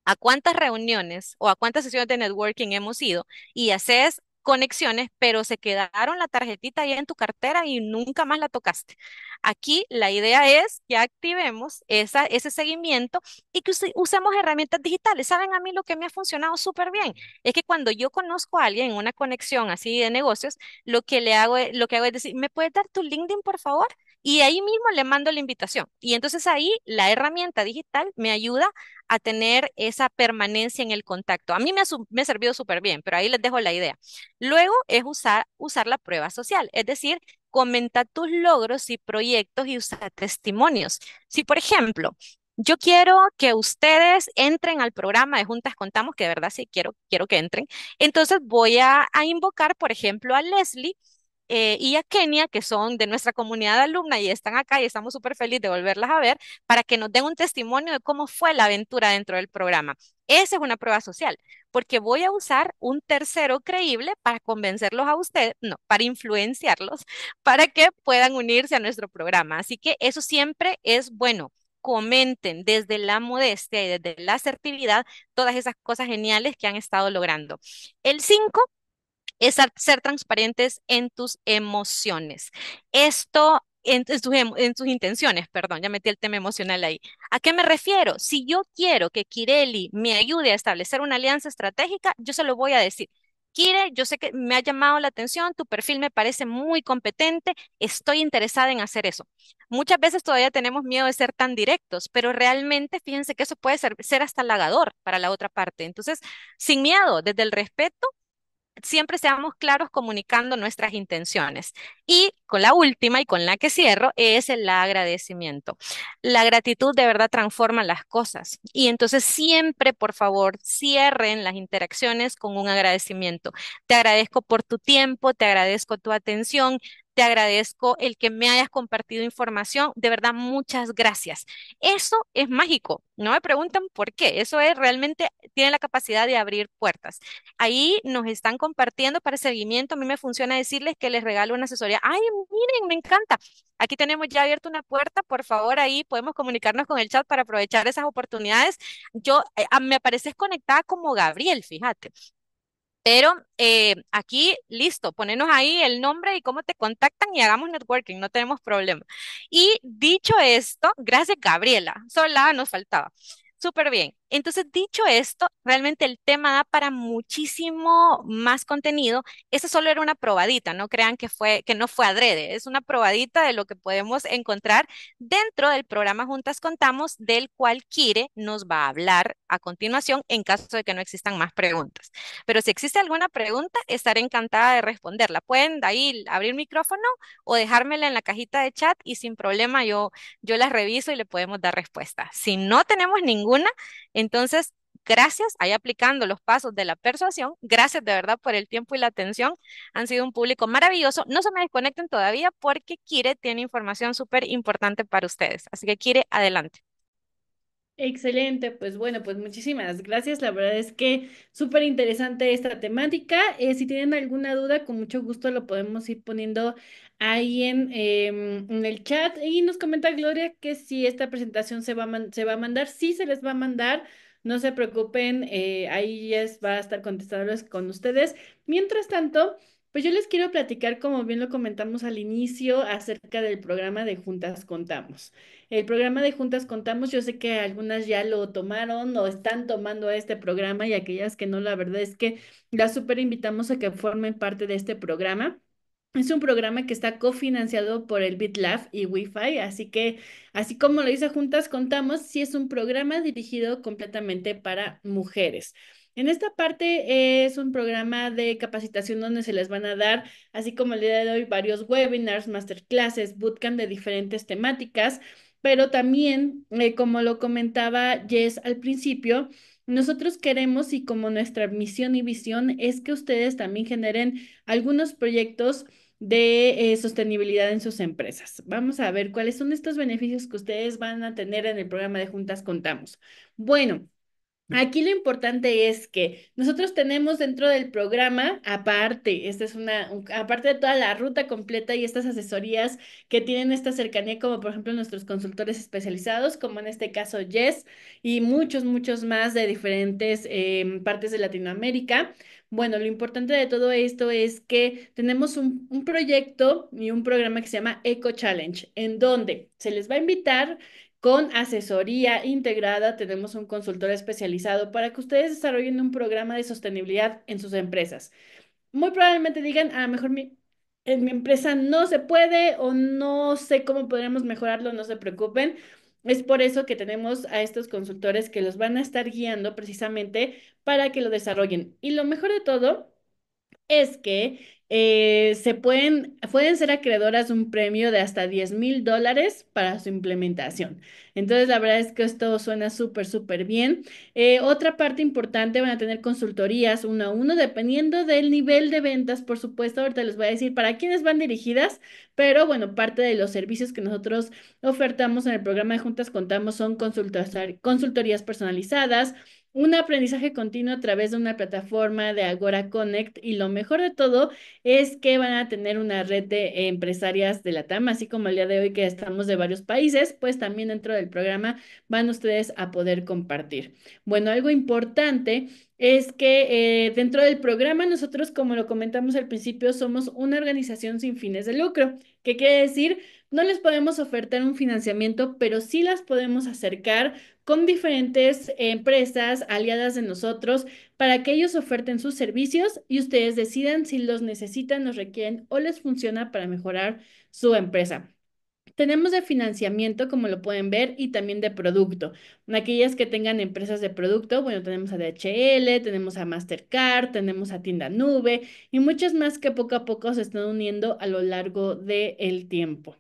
¿A cuántas reuniones o a cuántas sesiones de networking hemos ido y haces conexiones, pero se quedaron la tarjetita ahí en tu cartera y nunca más la tocaste? Aquí la idea es que activemos ese seguimiento y que usemos herramientas digitales. ¿Saben a mí lo que me ha funcionado súper bien? Es que cuando yo conozco a alguien en una conexión así de negocios, lo que hago es decir, ¿me puedes dar tu LinkedIn, por favor? Y ahí mismo le mando la invitación. Y entonces ahí la herramienta digital me ayuda a tener esa permanencia en el contacto. A mí me ha servido súper bien, pero ahí les dejo la idea. Luego es usar la prueba social, es decir, comenta tus logros y proyectos y usa testimonios. Si, por ejemplo, yo quiero que ustedes entren al programa de Juntas Contamos, que de verdad sí quiero que entren. Entonces voy a invocar, por ejemplo, a Leslie y a Kenia, que son de nuestra comunidad alumna y están acá y estamos súper felices de volverlas a ver, para que nos den un testimonio de cómo fue la aventura dentro del programa. Esa es una prueba social, porque voy a usar un tercero creíble para convencerlos a ustedes, no, para influenciarlos, para que puedan unirse a nuestro programa. Así que eso siempre es bueno. Comenten desde la modestia y desde la asertividad todas esas cosas geniales que han estado logrando. El 5 es ser transparentes en tus emociones. Esto, en tus intenciones, perdón, ya metí el tema emocional ahí. ¿A qué me refiero? Si yo quiero que Kireli me ayude a establecer una alianza estratégica, yo se lo voy a decir. Kire, yo sé que me ha llamado la atención, tu perfil me parece muy competente, estoy interesada en hacer eso. Muchas veces todavía tenemos miedo de ser tan directos, pero realmente fíjense que eso puede ser hasta halagador para la otra parte. Entonces, sin miedo, desde el respeto, siempre seamos claros comunicando nuestras intenciones. Y con la última y con la que cierro es el agradecimiento. La gratitud de verdad transforma las cosas. Y entonces siempre, por favor, cierren las interacciones con un agradecimiento. Te agradezco por tu tiempo, te agradezco tu atención. Te agradezco el que me hayas compartido información. De verdad, muchas gracias. Eso es mágico. No me preguntan por qué. Eso es realmente, tiene la capacidad de abrir puertas. Ahí nos están compartiendo para seguimiento. A mí me funciona decirles que les regalo una asesoría. Ay, miren, me encanta. Aquí tenemos ya abierto una puerta. Por favor, ahí podemos comunicarnos con el chat para aprovechar esas oportunidades. Yo me apareces conectada como Gabriel, fíjate. Pero aquí, listo, ponenos ahí el nombre y cómo te contactan y hagamos networking, no tenemos problema. Y dicho esto, gracias Gabriela, sola nos faltaba. Súper bien. Entonces, dicho esto, realmente el tema da para muchísimo más contenido. Esa solo era una probadita, no crean que no fue adrede, es una probadita de lo que podemos encontrar dentro del programa Juntas Contamos, del cual Kire nos va a hablar a continuación en caso de que no existan más preguntas. Pero si existe alguna pregunta, estaré encantada de responderla. Pueden de ahí abrir micrófono o dejármela en la cajita de chat y sin problema yo las reviso y le podemos dar respuesta. Si no tenemos ninguna, entonces gracias, ahí aplicando los pasos de la persuasión. Gracias de verdad por el tiempo y la atención. Han sido un público maravilloso. No se me desconecten todavía porque Kire tiene información súper importante para ustedes. Así que Kire, adelante. Excelente, pues bueno, pues muchísimas gracias. La verdad es que súper interesante esta temática. Si tienen alguna duda, con mucho gusto lo podemos ir poniendo ahí en el chat. Y nos comenta Gloria que si esta presentación se va a mandar, sí se les va a mandar. No se preocupen, ahí va a estar contestándoles con ustedes. Mientras tanto, pues yo les quiero platicar, como bien lo comentamos al inicio, acerca del programa de Juntas Contamos. El programa de Juntas Contamos, yo sé que algunas ya lo tomaron o están tomando este programa y aquellas que no, la verdad es que las súper invitamos a que formen parte de este programa. Es un programa que está cofinanciado por el BitLab y Wi-Fi, así que, así como lo dice Juntas Contamos, sí es un programa dirigido completamente para mujeres. En esta parte es un programa de capacitación donde se les van a dar, así como el día de hoy, varios webinars, masterclasses, bootcamp de diferentes temáticas, pero también, como lo comentaba Jess al principio, nosotros queremos y como nuestra misión y visión es que ustedes también generen algunos proyectos de sostenibilidad en sus empresas. Vamos a ver cuáles son estos beneficios que ustedes van a tener en el programa de Juntas Contamos. Bueno. Aquí lo importante es que nosotros tenemos dentro del programa, aparte, esta es aparte de toda la ruta completa y estas asesorías que tienen esta cercanía, como por ejemplo nuestros consultores especializados, como en este caso Jess, y muchos, muchos más de diferentes partes de Latinoamérica. Bueno, lo importante de todo esto es que tenemos un proyecto y un programa que se llama Eco Challenge, en donde se les va a invitar con asesoría integrada, tenemos un consultor especializado para que ustedes desarrollen un programa de sostenibilidad en sus empresas. Muy probablemente digan, a lo mejor en mi empresa no se puede o no sé cómo podríamos mejorarlo, no se preocupen. Es por eso que tenemos a estos consultores que los van a estar guiando precisamente para que lo desarrollen. Y lo mejor de todo es que pueden ser acreedoras de un premio de hasta $10,000 para su implementación. Entonces, la verdad es que esto suena súper, súper bien. Otra parte importante, van a tener consultorías uno a uno, dependiendo del nivel de ventas, por supuesto. Ahorita les voy a decir para quiénes van dirigidas, pero bueno, parte de los servicios que nosotros ofertamos en el programa de Juntas Contamos son consultorías personalizadas, un aprendizaje continuo a través de una plataforma de Agora Connect, y lo mejor de todo es que van a tener una red de empresarias de la TAM, así como el día de hoy que estamos de varios países, pues también dentro del programa van ustedes a poder compartir. Bueno, algo importante es que dentro del programa nosotros, como lo comentamos al principio, somos una organización sin fines de lucro. ¿Qué quiere decir? No les podemos ofertar un financiamiento, pero sí las podemos acercar con diferentes empresas aliadas de nosotros para que ellos oferten sus servicios y ustedes decidan si los necesitan, los requieren o les funciona para mejorar su empresa. Tenemos de financiamiento, como lo pueden ver, y también de producto. Aquellas que tengan empresas de producto, bueno, tenemos a DHL, tenemos a Mastercard, tenemos a Tienda Nube y muchas más que poco a poco se están uniendo a lo largo del tiempo.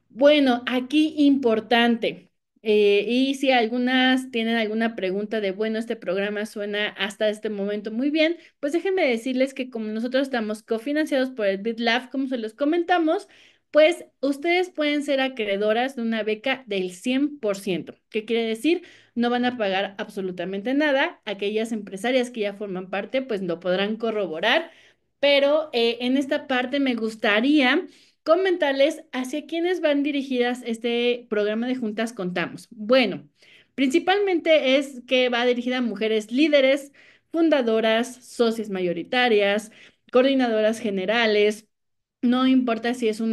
Bueno, aquí importante. Y si algunas tienen alguna pregunta de, bueno, este programa suena hasta este momento muy bien, pues déjenme decirles que como nosotros estamos cofinanciados por el BitLab, como se los comentamos, pues ustedes pueden ser acreedoras de una beca del 100%. ¿Qué quiere decir? No van a pagar absolutamente nada. Aquellas empresarias que ya forman parte, pues lo podrán corroborar. Pero en esta parte me gustaría comentarles hacia quiénes van dirigidas este programa de Juntas Contamos. Bueno, principalmente es que va dirigida a mujeres líderes, fundadoras, socias mayoritarias, coordinadoras generales. No importa si es un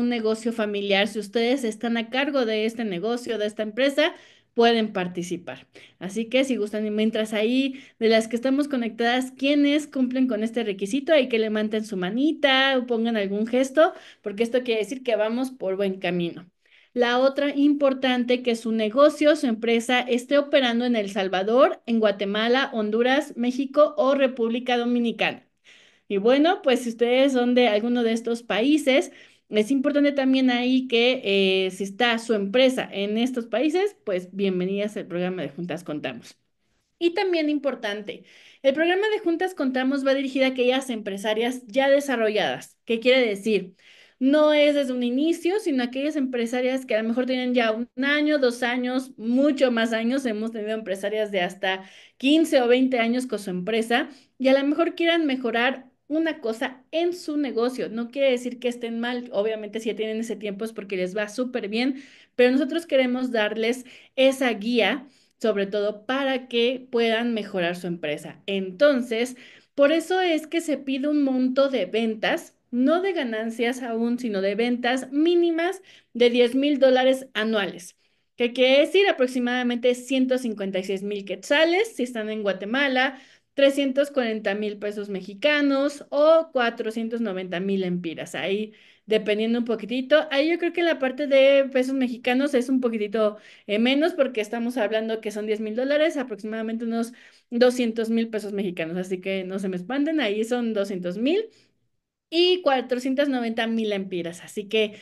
negocio familiar, si ustedes están a cargo de este negocio, de esta empresa, pueden participar. Así que si gustan, y mientras ahí de las que estamos conectadas, quienes cumplen con este requisito, hay que levanten su manita o pongan algún gesto, porque esto quiere decir que vamos por buen camino. La otra importante, que su negocio, su empresa, esté operando en El Salvador, en Guatemala, Honduras, México o República Dominicana. Y bueno, pues si ustedes son de alguno de estos países, es importante también ahí que si está su empresa en estos países, pues bienvenidas al programa de Juntas Contamos. Y también importante, el programa de Juntas Contamos va dirigido a aquellas empresarias ya desarrolladas. ¿Qué quiere decir? No es desde un inicio, sino aquellas empresarias que a lo mejor tienen ya un año, 2 años, mucho más años. Hemos tenido empresarias de hasta 15 o 20 años con su empresa y a lo mejor quieran mejorar una cosa en su negocio. No quiere decir que estén mal, obviamente si ya tienen ese tiempo es porque les va súper bien, pero nosotros queremos darles esa guía sobre todo para que puedan mejorar su empresa. Entonces, por eso es que se pide un monto de ventas, no de ganancias aún, sino de ventas mínimas de $10,000 anuales. ¿Qué quiere decir? Aproximadamente 156,000 quetzales si están en Guatemala, 340,000 pesos mexicanos o 490,000 empiras. Ahí dependiendo un poquitito. Ahí yo creo que en la parte de pesos mexicanos es un poquitito menos porque estamos hablando que son $10,000, aproximadamente unos 200,000 pesos mexicanos. Así que no se me expanden, ahí son 200,000 y 490,000 empiras. Así que,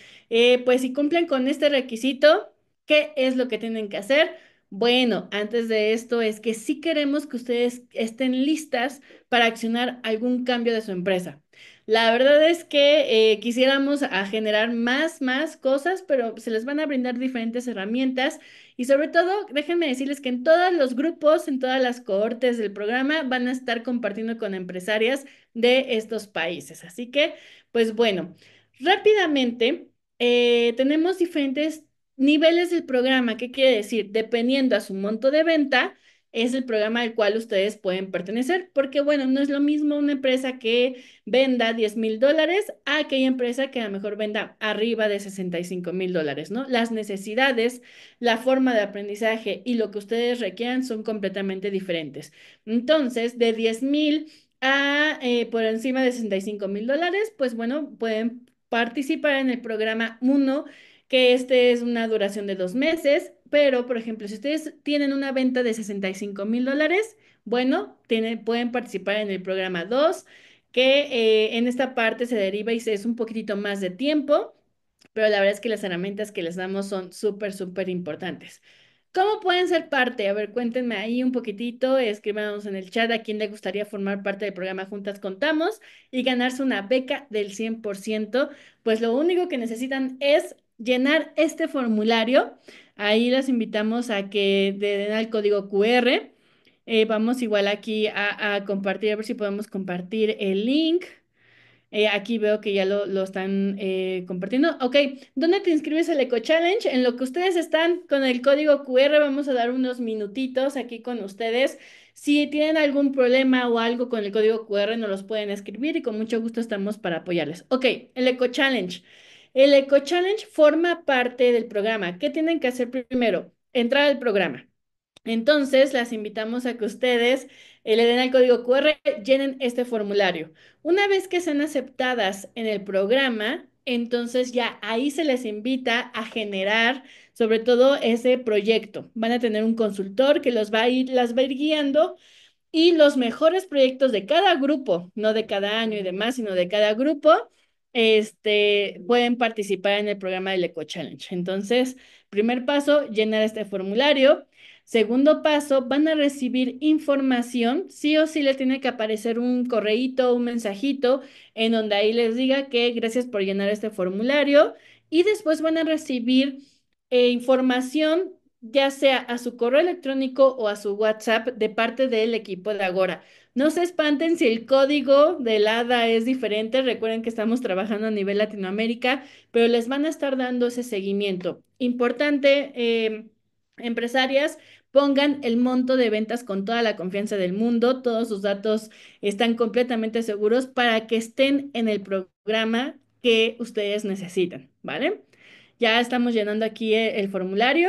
pues si cumplen con este requisito, ¿qué es lo que tienen que hacer? Bueno, antes de esto es que sí queremos que ustedes estén listas para accionar algún cambio de su empresa. La verdad es que quisiéramos generar más cosas, pero se les van a brindar diferentes herramientas y sobre todo, déjenme decirles que en todos los grupos, en todas las cohortes del programa, van a estar compartiendo con empresarias de estos países. Así que, pues bueno, rápidamente tenemos diferentes niveles del programa. ¿Qué quiere decir? Dependiendo a su monto de venta, es el programa al cual ustedes pueden pertenecer, porque bueno, no es lo mismo una empresa que venda $10,000 a aquella empresa que a lo mejor venda arriba de $65,000, ¿no? Las necesidades, la forma de aprendizaje y lo que ustedes requieran son completamente diferentes. Entonces, de 10,000 a por encima de $65,000, pues bueno, pueden participar en el programa uno, que este es una duración de 2 meses, pero por ejemplo, si ustedes tienen una venta de $65,000, bueno, pueden participar en el programa 2, que en esta parte se deriva y se es un poquitito más de tiempo, pero la verdad es que las herramientas que les damos son súper, súper importantes. ¿Cómo pueden ser parte? A ver, cuéntenme ahí un poquitito, escríbanos en el chat a quién le gustaría formar parte del programa Juntas Contamos y ganarse una beca del 100%. Pues lo único que necesitan es llenar este formulario. Ahí las invitamos a que le den al código QR. Vamos igual aquí a compartir, a ver si podemos compartir el link. Aquí veo que ya lo están compartiendo. Ok, ¿dónde te inscribes al Eco Challenge? En lo que ustedes están con el código QR, vamos a dar unos minutitos aquí con ustedes. Si tienen algún problema o algo con el código QR, nos los pueden escribir y con mucho gusto estamos para apoyarles. Ok, el Eco Challenge. El Eco Challenge forma parte del programa. ¿Qué tienen que hacer primero? Entrar al programa. Entonces, las invitamos a que ustedes le den al código QR, llenen este formulario. Una vez que sean aceptadas en el programa, entonces ya ahí se les invita a generar sobre todo ese proyecto. Van a tener un consultor que las va a ir guiando y los mejores proyectos de cada grupo, no de cada año y demás, sino de cada grupo, pueden participar en el programa del Eco Challenge. Entonces, primer paso, llenar este formulario. Segundo paso, van a recibir información. Sí o sí les tiene que aparecer un correíto, un mensajito, en donde ahí les diga que gracias por llenar este formulario. Y después van a recibir información ya sea a su correo electrónico o a su WhatsApp de parte del equipo de Agora. No se espanten si el código del ADA es diferente. Recuerden que estamos trabajando a nivel Latinoamérica, pero les van a estar dando ese seguimiento. Importante, empresarias, pongan el monto de ventas con toda la confianza del mundo. Todos sus datos están completamente seguros para que estén en el programa que ustedes necesitan, ¿vale? Ya estamos llenando aquí el formulario.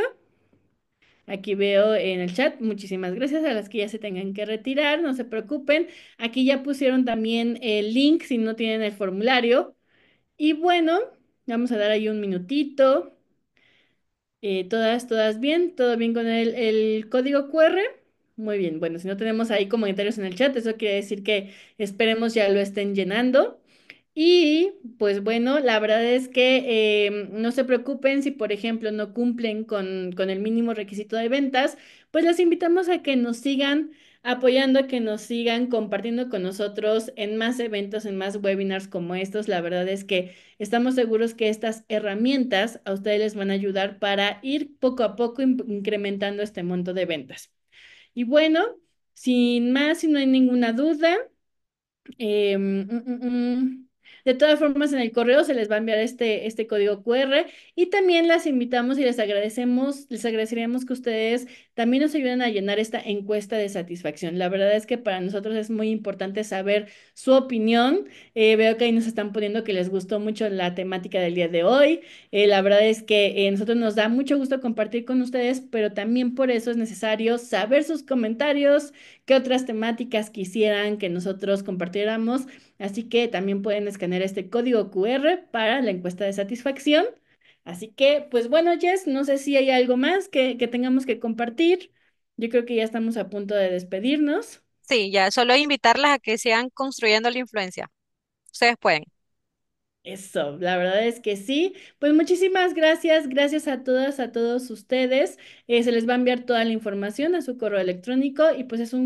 Aquí veo en el chat, muchísimas gracias a las que ya se tengan que retirar, no se preocupen. Aquí ya pusieron también el link si no tienen el formulario. Y bueno, vamos a dar ahí un minutito. Todas bien, todo bien con el código QR. Muy bien, bueno, si no tenemos ahí comentarios en el chat, eso quiere decir que esperemos ya lo estén llenando. Y pues bueno, la verdad es que no se preocupen si, por ejemplo, no cumplen con el mínimo requisito de ventas, pues les invitamos a que nos sigan apoyando, a que nos sigan compartiendo con nosotros en más eventos, en más webinars como estos. La verdad es que estamos seguros que estas herramientas a ustedes les van a ayudar para ir poco a poco incrementando este monto de ventas. Y bueno, sin más, si no hay ninguna duda. Eh, mm, mm, mm. De todas formas, en el correo se les va a enviar este código QR y también las invitamos y les agradeceríamos que ustedes también nos ayuden a llenar esta encuesta de satisfacción. La verdad es que para nosotros es muy importante saber su opinión. Veo que ahí nos están poniendo que les gustó mucho la temática del día de hoy. La verdad es que nosotros nos da mucho gusto compartir con ustedes, pero también por eso es necesario saber sus comentarios, qué otras temáticas quisieran que nosotros compartiéramos. Así que también pueden escanear este código QR para la encuesta de satisfacción. Así que, pues bueno, Jess, no sé si hay algo más que tengamos que compartir. Yo creo que ya estamos a punto de despedirnos. Sí, ya solo invitarlas a que sigan construyendo la influencia. Ustedes pueden. Eso, la verdad es que sí. Pues muchísimas gracias, gracias a todas, a todos ustedes. Se les va a enviar toda la información a su correo electrónico y pues es un